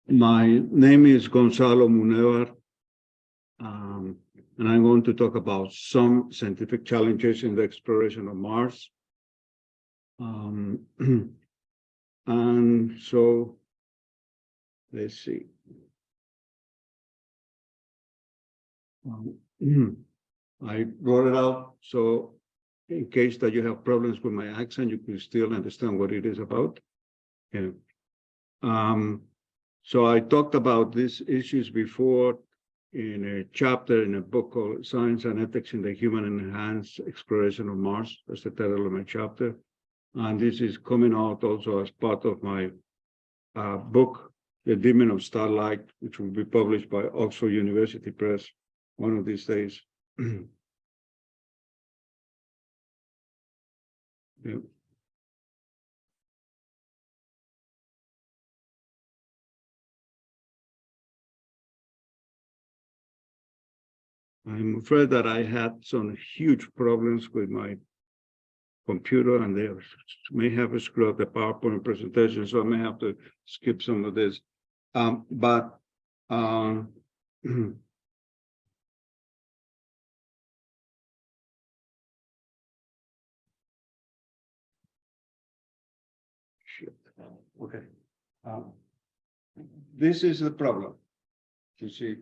My name is Gonzalo Munevar, and I'm going to talk about some scientific challenges in the exploration of Mars. And so, let's see. I wrote it out so in case that you have problems with my accent, you can still understand what it is about. Yeah. So I talked about these issues before in a chapter in a book called Science and Ethics in the Human Enhanced Exploration of Mars. That's the title of my chapter. And this is coming out also as part of my book, The Demon of Starlight, which will be published by Oxford University Press one of these days. Yeah. I'm afraid that I had some huge problems with my computer, and they may have screwed up the PowerPoint presentation, so I may have to skip some of this. Shit. Okay. This is the problem. You see,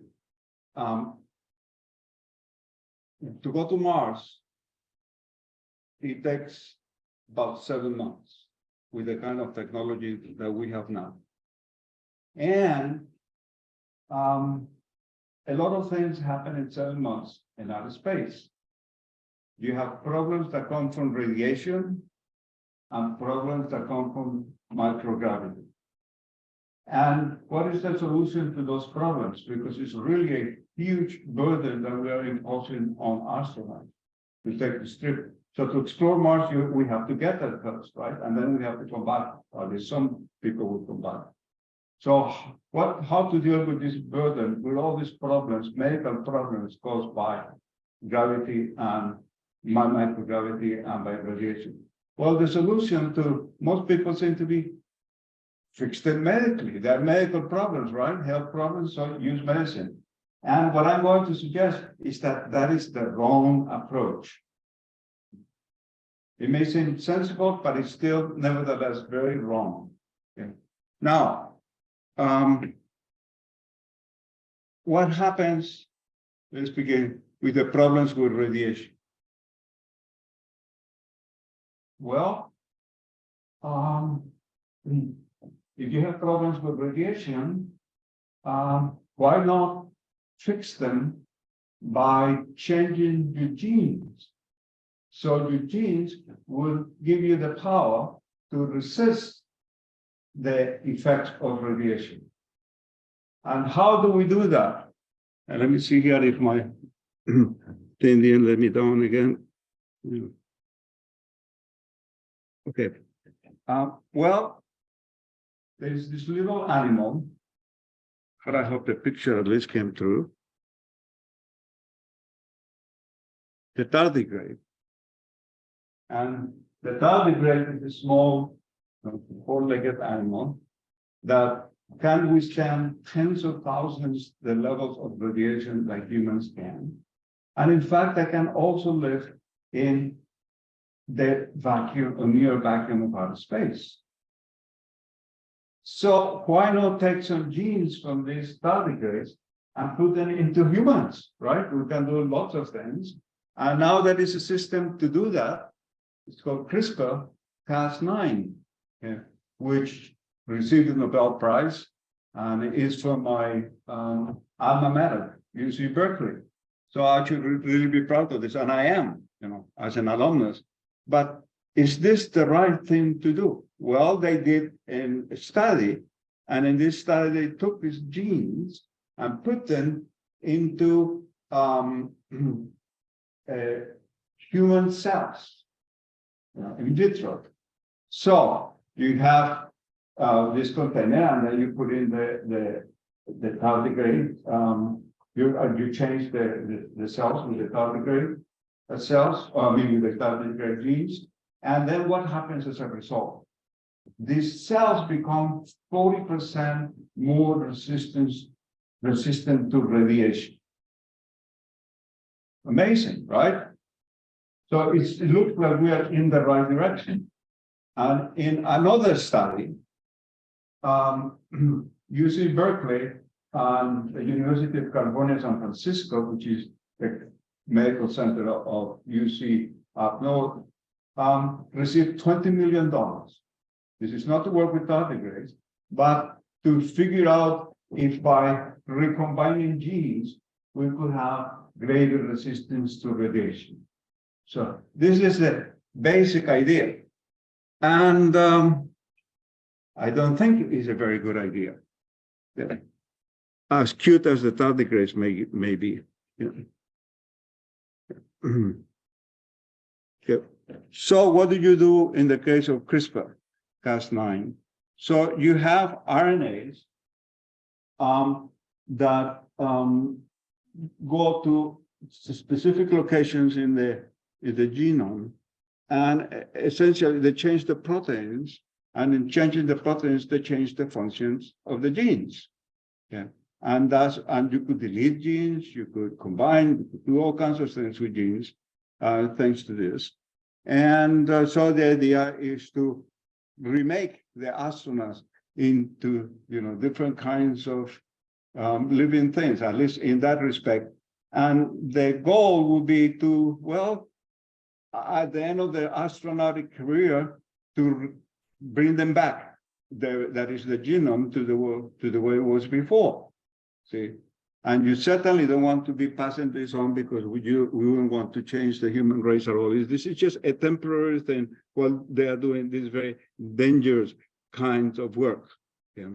to go to Mars, it takes about 7 months with the kind of technology that we have now. And a lot of things happen in 7 months in outer space. You have problems that come from radiation and problems that come from microgravity. And what is the solution to those problems? Because it's really a huge burden that we are imposing on astronauts to take the trip. So to explore Mars, we have to get there first, right? And then we have to come back, or at least some people will come back. So how to deal with this burden, with all these problems, medical problems caused by gravity and microgravity and by radiation? Well, the solution to most people seem to be fix them medically. There are medical problems, right? Health problems, so use medicine. And what I'm going to suggest is that that is the wrong approach. It may seem sensible, but it's still nevertheless very wrong. Okay. Now, what happens, let's begin with the problems with radiation. Well, if you have problems with radiation, why not fix them by changing your genes? So your genes will give you the power to resist the effects of radiation. And how do we do that? And let me see here if my thing didn't let me down again. Okay. Well, there's this little animal, but I hope the picture at least came through. The tardigrade. And the tardigrade is a small, four-legged animal that can withstand tens of thousands the levels of radiation like humans can. And in fact, they can also live in the vacuum or near vacuum of outer space. So why not take some genes from these tardigrades and put them into humans, right? We can do lots of things. And now there is a system to do that. It's called CRISPR-Cas9, which received the Nobel Prize, and it is from my alma mater, UC Berkeley. So I should really be proud of this, and I am, as an alumnus. But is this the right thing to do? Well, they did a study, and in this study, they took these genes and put them into human cells, in vitro. So you have this container, and then you put in the tardigrade. You change the cells with the tardigrade cells, with the tardigrade genes. And then what happens as a result? these cells become 40% more resistant to radiation. Amazing, right? So it looks like we are in the right direction. And in another study, UC Berkeley and the University of California, San Francisco, which is the medical center of UC up north, received $20 million. This is not to work with tardigrades, but to figure out if by recombining genes, we could have greater resistance to radiation. So this is the basic idea. And I don't think it's a very good idea. As cute as the tardigrades may be. Yeah. Okay. So what do you do in the case of CRISPR-Cas9? So you have RNAs that go to specific locations in the genome, and essentially they change the proteins, and in changing the proteins, they change the functions of the genes. Yeah. And you could delete genes, you could combine, you could do all kinds of things with genes, thanks to this. And so the idea is to remake the astronauts into, different kinds of living things, at least in that respect. And the goal would be to, well, at the end of the astronautic career, to bring them back. That is the genome to the way it was before. See, and you certainly don't want to be passing this on because we wouldn't want to change the human race at all. This is just a temporary thing while they are doing these very dangerous kinds of work. Yeah.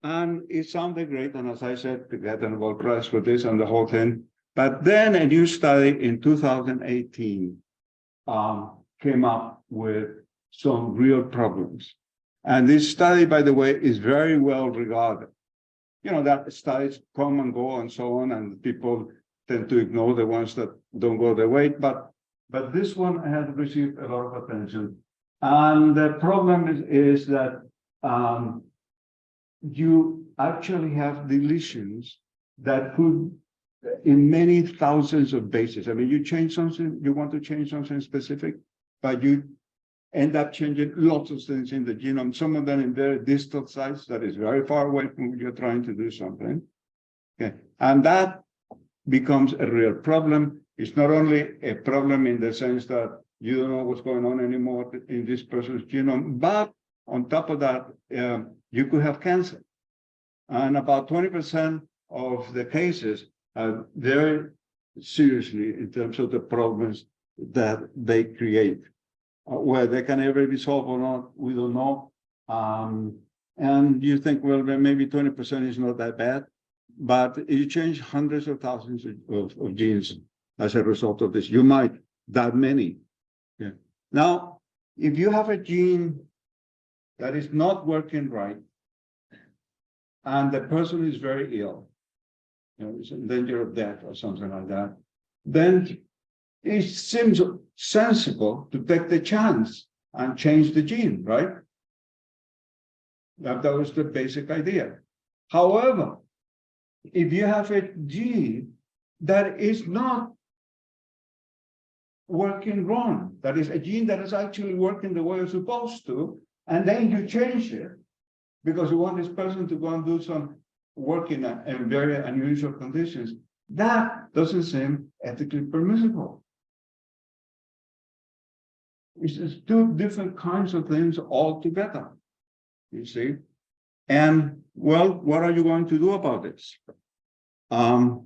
And it sounded great, and as I said, to get a Nobel Prize for this and the whole thing. But then a new study in 2018 came up with some real problems. And this study, by the way, is very well regarded. That studies come and go and so on, and people tend to ignore the ones that don't go their way. But this one has received a lot of attention. And the problem is that you actually have deletions that could, in many thousands of bases. I mean, you change something, you want to change something specific, but you end up changing lots of things in the genome, some of them in very distal sites that is very far away from when you're trying to do something. Okay. And that becomes a real problem. It's not only a problem in the sense that you don't know what's going on anymore in this person's genome, but on top of that, you could have cancer. And about 20% of the cases are very seriously in terms of the problems that they create. Whether they can ever be solved or not, we don't know. And you think, well, maybe 20% is not that bad, but you change hundreds of thousands of genes as a result of this. You might, that many. Yeah. Now, if you have a gene that is not working right, and the person is very ill, is in danger of death or something like that, then it seems sensible to take the chance and change the gene, right? That was the basic idea. However, if you have a gene that is not working wrong, that is a gene that is actually working the way it's supposed to, and then you change it because you want this person to go and do some work in very unusual conditions, that doesn't seem ethically permissible. It's just two different kinds of things altogether, you see. And, well, what are you going to do about this? Well,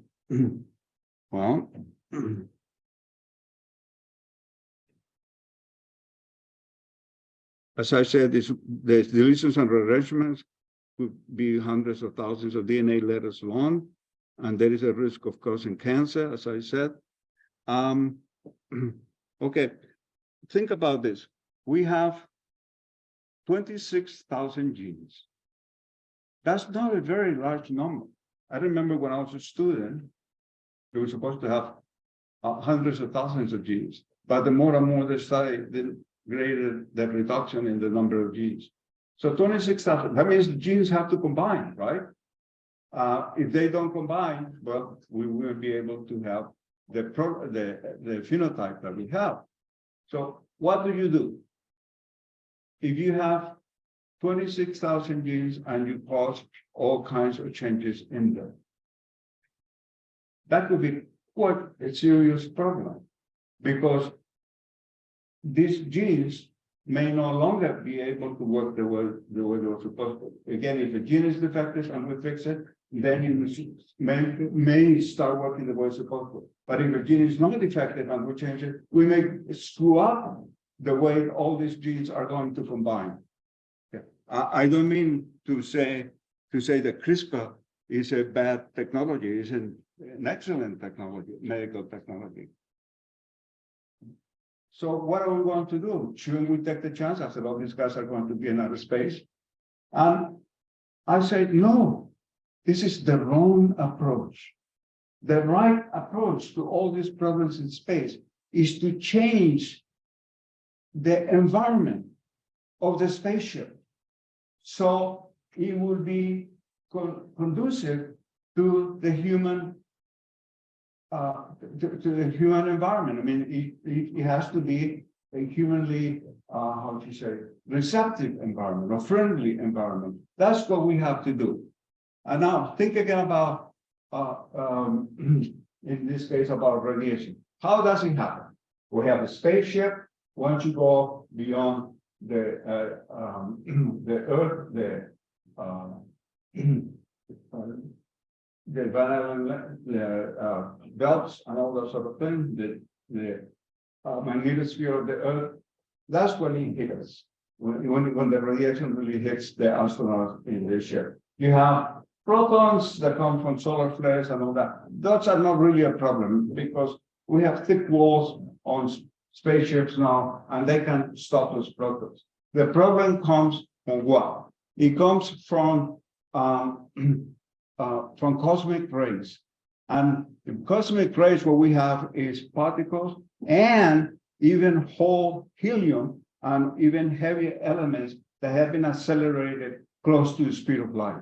as I said, the deletions and rearrangements could be hundreds of thousands of DNA letters long, and there is a risk of causing cancer, as I said. Okay, think about this. We have 26,000 genes. That's not a very large number. I remember when I was a student, we were supposed to have hundreds of thousands of genes. but the more and more they study, the greater the reduction in the number of genes. So 26,000, that means the genes have to combine, right? If they don't combine, well, we won't be able to have the phenotype that we have. So what do? If you have 26,000 genes and you cause all kinds of changes in them, that could be quite a serious problem, because these genes may no longer be able to work the way they were supposed to. Again, if a gene is defective and we fix it, then it may start working the way it's supposed to. But if a gene is not defective and we change it, we may screw up the way all these genes are going to combine. Okay. I don't mean to say that CRISPR is a bad technology. It's an excellent technology, medical technology. So what are we going to do? Shouldn't we take the chance? I said, all these guys are going to be in outer space. And I said, no, this is the wrong approach. The right approach to all these problems in space is to change the environment of the spaceship so it will be conducive to the human to the human environment. I mean, it has to be a humanly, how to say, receptive environment or friendly environment. That's what we have to do. And now think again about, in this case, about radiation. How does it happen? We have a spaceship. Once you go beyond the Earth, the belts and all that sort of thing, the magnetosphere of the Earth, that's when it hits, when the radiation really hits the astronaut in the ship. You have protons that come from solar flares and all that. Those are not really a problem because we have thick walls on spaceships now, and they can stop those protons. The problem comes from what? It comes from cosmic rays. And in cosmic rays, what we have is particles and even whole helium and even heavy elements that have been accelerated close to the speed of light.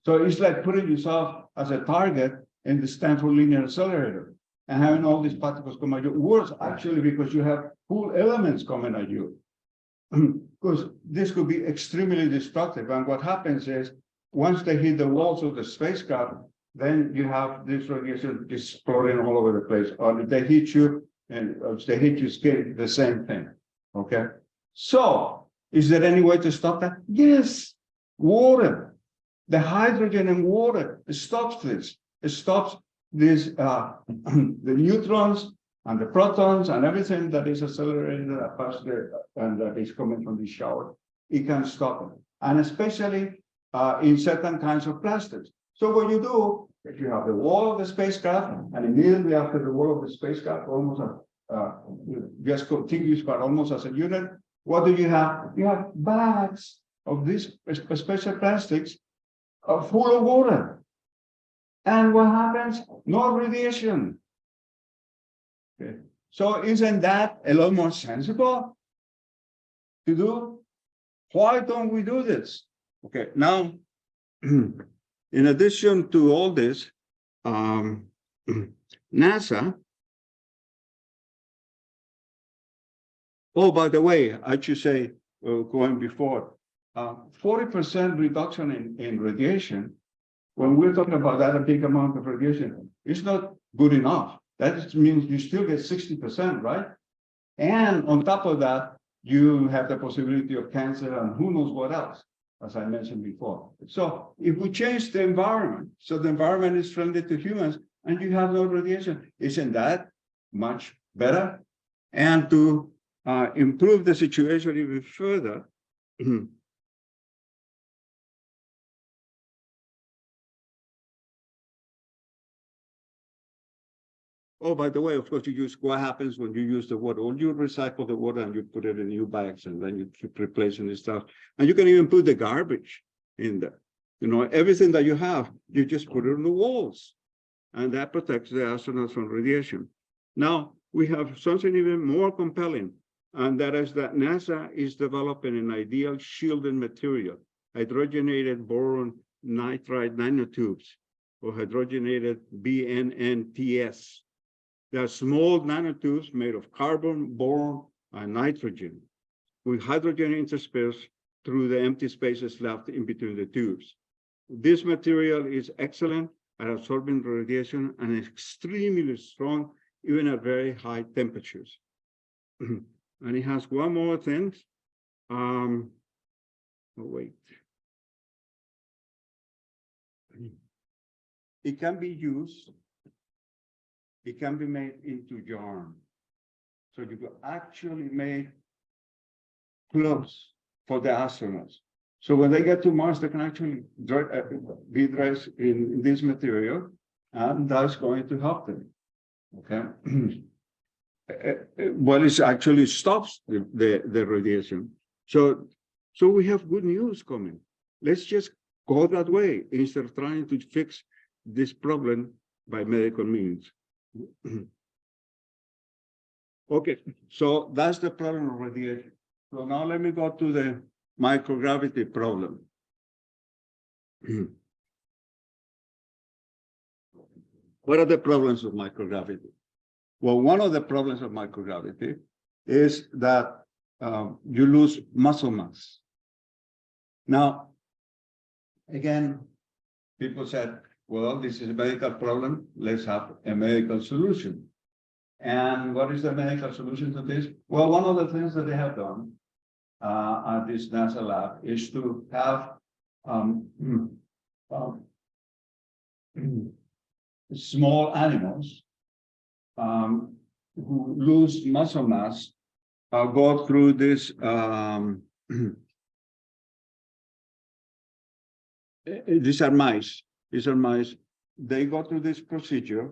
So it's like putting yourself as a target in the Stanford Linear Accelerator and having all these particles come at you. Worse, actually, because you have cool elements coming at you. Because this could be extremely destructive. And what happens is, once they hit the walls of the spacecraft, then you have this radiation exploding all over the place. Or if they hit you, and if they hit your skin, the same thing. Okay. So, is there any way to stop that? Yes. Water. The hydrogen in water stops this. It stops this, the neutrons and the protons and everything that is accelerated and that is coming from the shower. It can stop it. And especially in certain kinds of plastics. So what you do, if you have the wall of the spacecraft, and immediately after the wall of the spacecraft, almost just contiguous, but almost as a unit, what do you have? You have bags of these special plastics full of water. And what happens? No radiation. Okay. So isn't that a lot more sensible to do? Why don't we do this? Okay, now, in addition to all this, NASA, oh, by the way, I should say, going before, 40% reduction in radiation, when we're talking about that big amount of radiation, it's not good enough. That means you still get 60%, right? And on top of that, you have the possibility of cancer and who knows what else, as I mentioned before. So if we change the environment, so the environment is friendly to humans and you have no radiation, isn't that much better? And to improve the situation even further, oh, by the way, of course, you use what happens when you use the water. Well, you recycle the water and you put it in new bags, and then you keep replacing this stuff. And you can even put the garbage in there. You know, everything that you have, you just put it on the walls, and that protects the astronauts from radiation. Now, we have something even more compelling, and that is that NASA is developing an ideal shielding material, hydrogenated boron nitride nanotubes, or hydrogenated BNNTS. They are small nanotubes made of carbon, boron, and nitrogen, with hydrogen interspersed through the empty spaces left in between the tubes. This material is excellent at absorbing radiation and extremely strong, even at very high temperatures. And it has one more thing. Oh, wait. It can be used. It can be made into yarn. So you can actually make clothes for the astronauts. So when they get to Mars, they can actually be dressed in this material, and that's going to help them. Okay. Well, it actually stops the radiation. So we have good news coming. Let's just go that way instead of trying to fix this problem by medical means. Okay, so that's the problem of radiation. So now let me go to the microgravity problem. What are the problems of microgravity? Well, one of the problems of microgravity is that you lose muscle mass. Now, again, people said, well, this is a medical problem. Let's have a medical solution. And what is the medical solution to this? Well, one of the things that they have done at this NASA lab is to have small animals who lose muscle mass go through this. These are mice. These are mice. They go through this procedure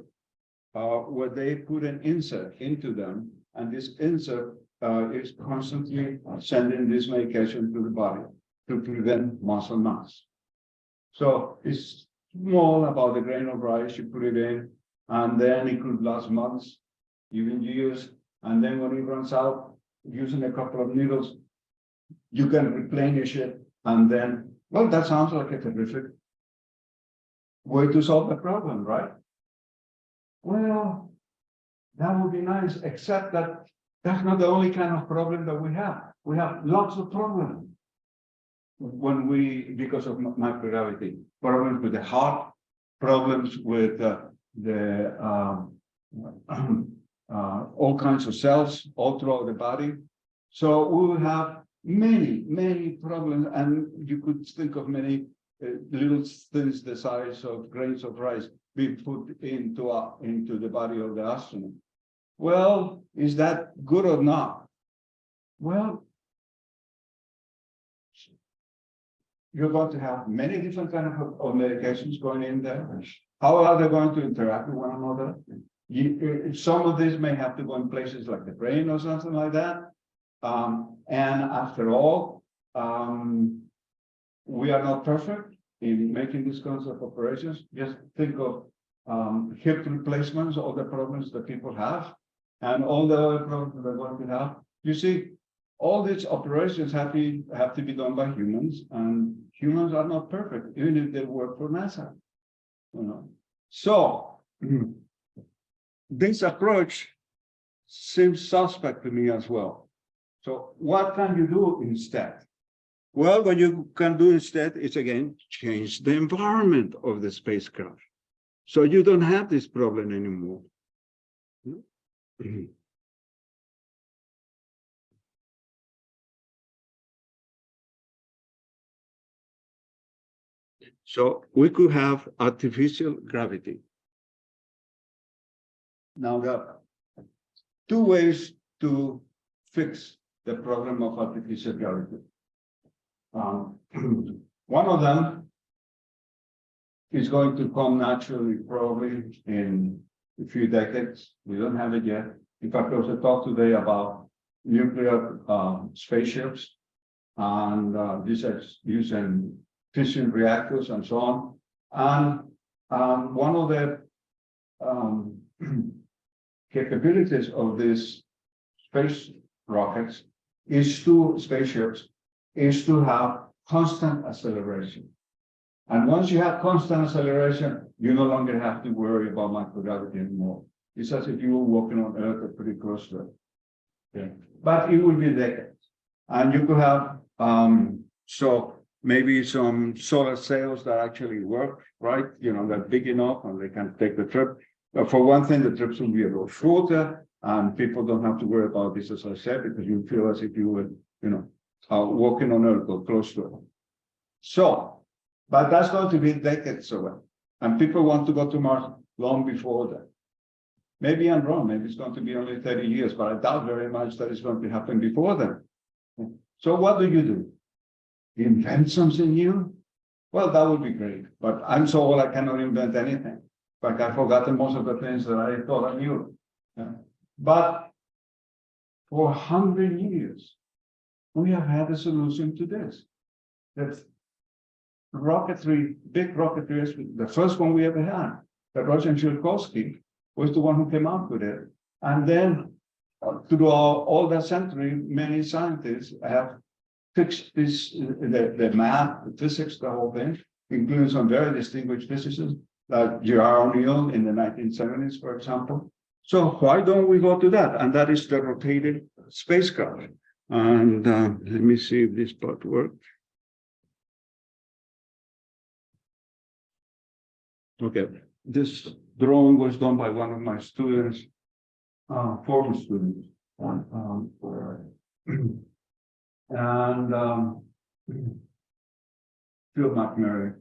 where they put an insert into them, and this insert is constantly sending this medication to the body to prevent muscle mass. So it's small, about a grain of rice. You put it in, and then it could last months, even years. And then when it runs out, using a couple of needles, you can replenish it. And then, well, that sounds like a terrific way to solve the problem, right? Well, that would be nice, except that that's not the only kind of problem that we have. We have lots of problems because of microgravity. Problems with the heart, problems with all kinds of cells all throughout the body. So we will have many problems, and you could think of many little things the size of grains of rice being put into the body of the astronaut. Well, is that good or not? Well, you're going to have many different kinds of medications going in there. How are they going to interact with one another? Some of these may have to go in places like the brain or something like that. And after all, we are not perfect in making these kinds of operations. Just think of hip replacements, all the problems that people have, and all the other problems that they're going to have. You see, all these operations have to be done by humans, and humans are not perfect, even if they work for NASA. You know, so this approach seems suspect to me as well. So what can you do instead? Well, what you can do instead is, again, change the environment of the spacecraft. So you don't have this problem anymore. So we could have artificial gravity. Now, there are two ways to fix the problem of artificial gravity. One of them is going to come naturally, probably in a few decades. We don't have it yet. In fact, there was a talk today about nuclear spaceships, and this is using fission reactors and so on. And one of the capabilities of these space rockets spaceships is to have constant acceleration. And once you have constant acceleration, you no longer have to worry about microgravity anymore. It's as if you were walking on Earth or pretty close to it. Yeah. But it will be decades. And you could have so maybe some solar sails that actually work, right? You know, they're big enough and they can take the trip. But for one thing, the trips will be a little shorter, and people don't have to worry about this, as I said, because you feel as if you were, you know, walking on Earth or close to it. So, but that's going to be decades away. And people want to go to Mars long before that. Maybe I'm wrong, maybe it's going to be only 30 years, but I doubt very much that it's going to happen before then. So what do? Invent something new? Well, that would be great, but I'm so old I cannot invent anything. Like I've forgotten most of the things that I thought I knew. Yeah. But for 100 years, we have had a solution to this. That rocketry, big rocketry, the first one we ever had, the Russian Tsiolkovsky was the one who came up with it. And then through all that century, many scientists have fixed this, the math, the physics, the whole thing, including some very distinguished physicists like Gerard O'Neill in the 1970s, for example. So why don't we go to that? And that is the rotated spacecraft. And let me see if this part works. Okay, this drawing was done by one of my students, former students, and Phil McMurray.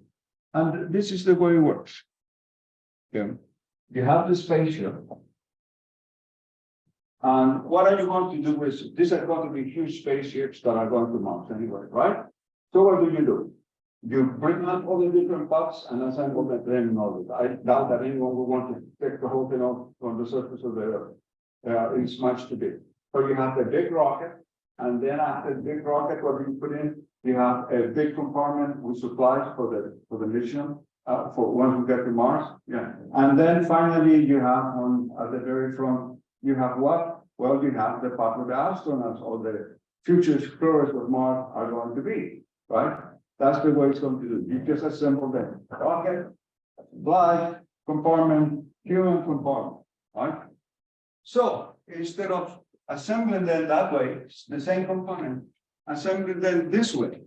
And this is the way it works. Okay. You have the spaceship. And what are you going to do with these are going to be huge spaceships that are going to Mars anyway, right? So what do? You bring up all the different parts and assemble them in orbit. I doubt that anyone will want to take the whole thing off from the surface of the Earth. It's much too big. So you have the big rocket, and then after the big rocket, what you put in, you have a big compartment with supplies for the mission. For once we get to Mars, yeah, and then finally you have at the very front, you have what? Well, you have the part where the astronauts or the future explorers of Mars are going to be, right? That's the way it's going to do. You just assemble the rocket, supply, compartment, human compartment, right? So instead of assembling them that way, it's the same component, assembling them this way.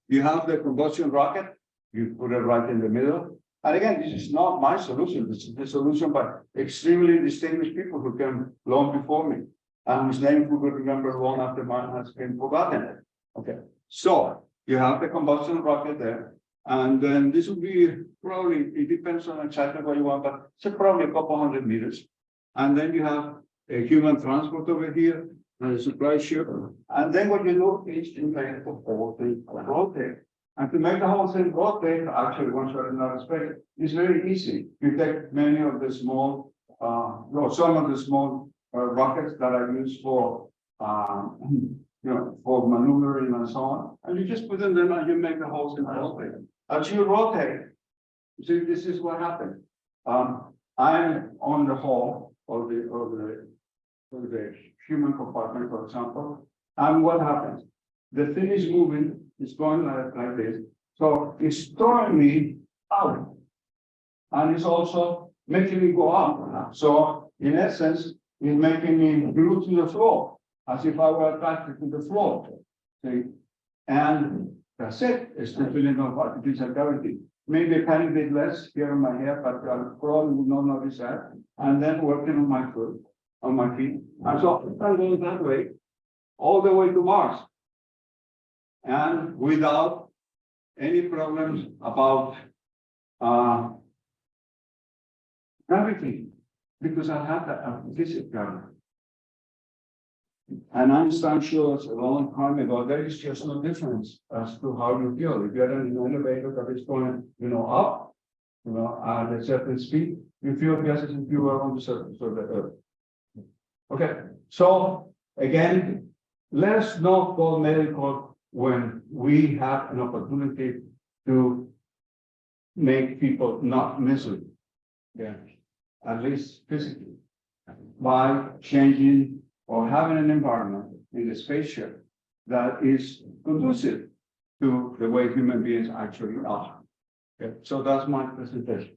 You have the combustion rocket. You put it right in the middle. And again, this is not my solution. This is the solution by extremely distinguished people who came long before me, and whose name we will remember long after mine has been forgotten. Okay, so you have the combustion rocket there, and then this will be probably, it depends on exactly what you want, but it's probably a couple 100 meters. And then you have a human transport over here, and a supply ship. And then what you do is to make the whole thing rotate. And to make the whole thing rotate, actually, once you're in outer space, is very easy. You take many of the small, some of the small rockets that are used for, for maneuvering and so on, and you just put them in and you make the whole thing rotate. As you rotate, see, this is what happens. I'm on the hull of the human compartment, for example, and what happens? The thing is moving. It's going like this. So it's throwing me out. And it's also making me go up. So in essence, it's making me glued to the floor, as if I were attracted to the floor. See? And that's it. It's the feeling of artificial gravity. Maybe a tiny bit less here on my head, but I probably would not notice that. And then working on my foot, on my feet. And so I'm going that way, all the way to Mars. And without any problems about gravity, because I had that implicit gravity. And Einstein showed us a long time ago, there is just no difference as to how you feel. If you're in an elevator that is going, up, at a certain speed, you feel just as if you were on the surface of the Earth. Okay, so again, let's not go medical when we have an opportunity to make people not miserable, at least physically. by changing or having an environment in the spaceship that is conducive to the way human beings actually are. Okay, so that's my presentation.